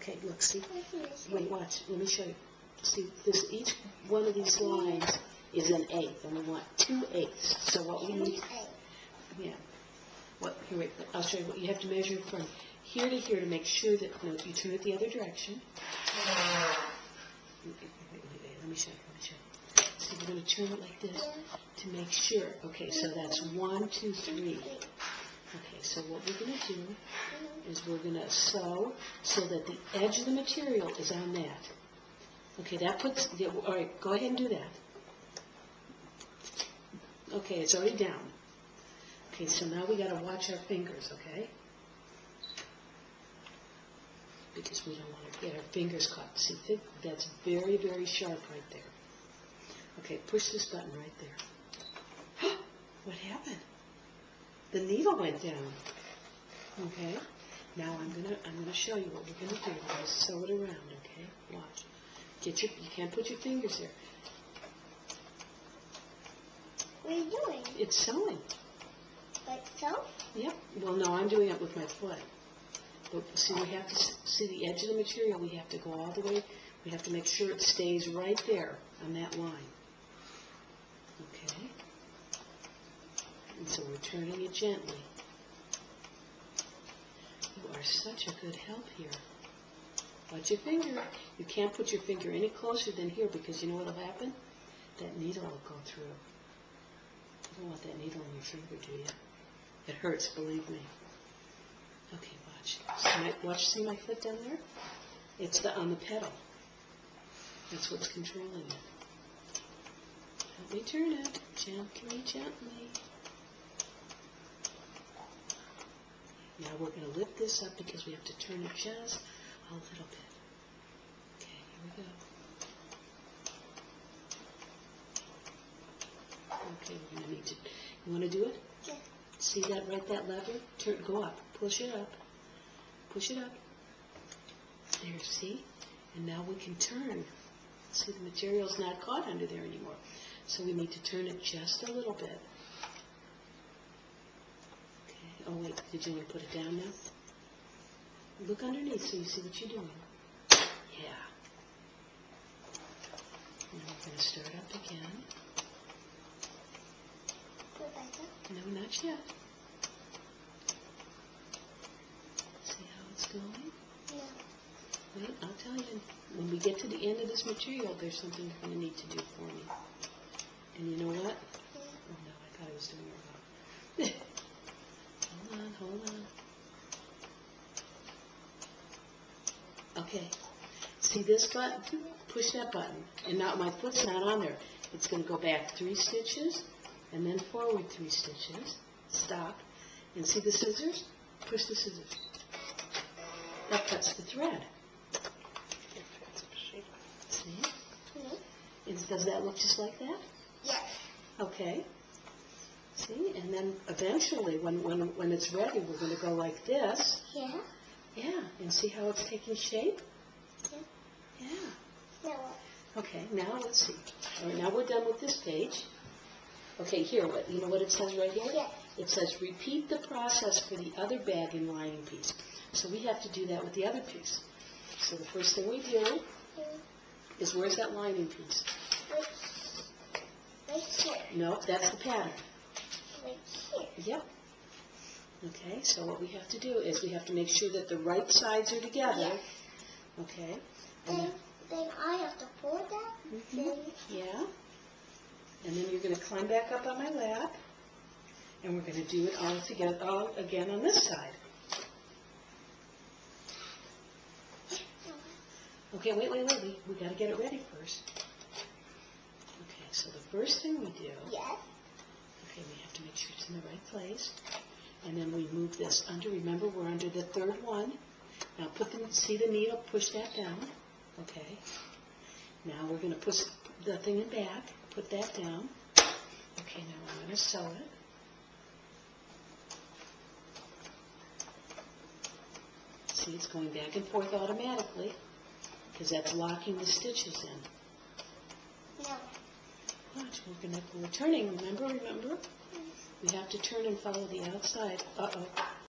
Okay, look, see? Wait, watch. Let me show you. See, each one of these lines is an eighth, and we want 2/8. So what we need... Yeah. Here, wait. I'll show you what you have to measure from here to here to make sure that... No, you turn it the other direction. Let me show you. So we're going to turn it like this to make sure. Okay, so that's 1, 2, 3. Okay, so what we're going to do is we're going to sew so that the edge of the material is on that. Okay, that puts... All right, go ahead and do that. Okay, it's already down. Okay, so now we got to watch our fingers, okay? Because we don't want to get our fingers caught. See, that's very, very sharp right there. Okay, push this button right there. What happened? The needle went down. Okay, now I'm gonna show you what we're gonna do. We're gonna sew it around. Okay, watch. You can't put your fingers there. What are you doing? It's sewing. Like so? Yep. Well, no, I'm doing it with my foot. But see, we have to see the edge of the material. We have to go all the way. We have to make sure it stays right there on that line. Okay. And so we're turning it gently. You are such a good help here. Watch your finger. You can't put your finger any closer than here because you know what will happen? That needle will go through. You don't want that needle in your finger, do you? It hurts, believe me. Okay, watch. See my foot down there? It's on the pedal. That's what's controlling it. Help me turn it. Gently, gently. Now we're going to lift this up because we have to turn it just a little bit. Okay, here we go. Okay, we're going to need to... You want to do it? Yeah. See that lever? Go up. Push it up. Push it up. There, see? And now we can turn. See, the material's not caught under there anymore. So we need to turn it just a little bit. Okay. Oh, wait. Did you want to put it down now? Look underneath so you see what you're doing. Yeah. Now we're going to start up again. No, not yet. See how it's going? No. Wait, I'll tell you. When we get to the end of this material, there's something you're going to need to do for me. And you know what? Oh, no, I thought I was doing it wrong. Hold on. Okay. See this button? Push that button. And now my foot's not on there. It's going to go back 3 stitches. And then forward 3 stitches, stop, and see the scissors? Push the scissors. That cuts the thread. See? Mm-hmm. Does that look just like that? Yes. Okay. See? And then eventually, when it's ready, we're going to go like this. Yeah. Yeah. And see how it's taking shape? Yeah. Yeah. No. Okay, now let's see. All right, now we're done with this page. Okay, here, you know what it says right here? Yes. It says, repeat the process for the other bag and lining piece. So we have to do that with the other piece. So the first thing we do is, where's that lining piece? Right here. No, that's the pattern. Right here. Yep. Okay, so what we have to do is we have to make sure that the right sides are together. Yes. Okay. Then I have to pull that. Mm-hmm. Yeah. And then you're going to climb back up on my lap, and we're going to do it all together, all again on this side. Okay, wait. We got to get it ready first. Okay, so the first thing we do. Yes. Okay, we have to make sure it's in the right place, and then we move this under. Remember, we're under the 3rd one. Now see the needle, push that down. Okay. Now we're going to push the thing in back. Put that down. Okay, now I'm going to sew it. See, it's going back and forth automatically because that's locking the stitches in. No. Watch, we're turning. Remember? We have to turn and follow the outside. Uh-oh.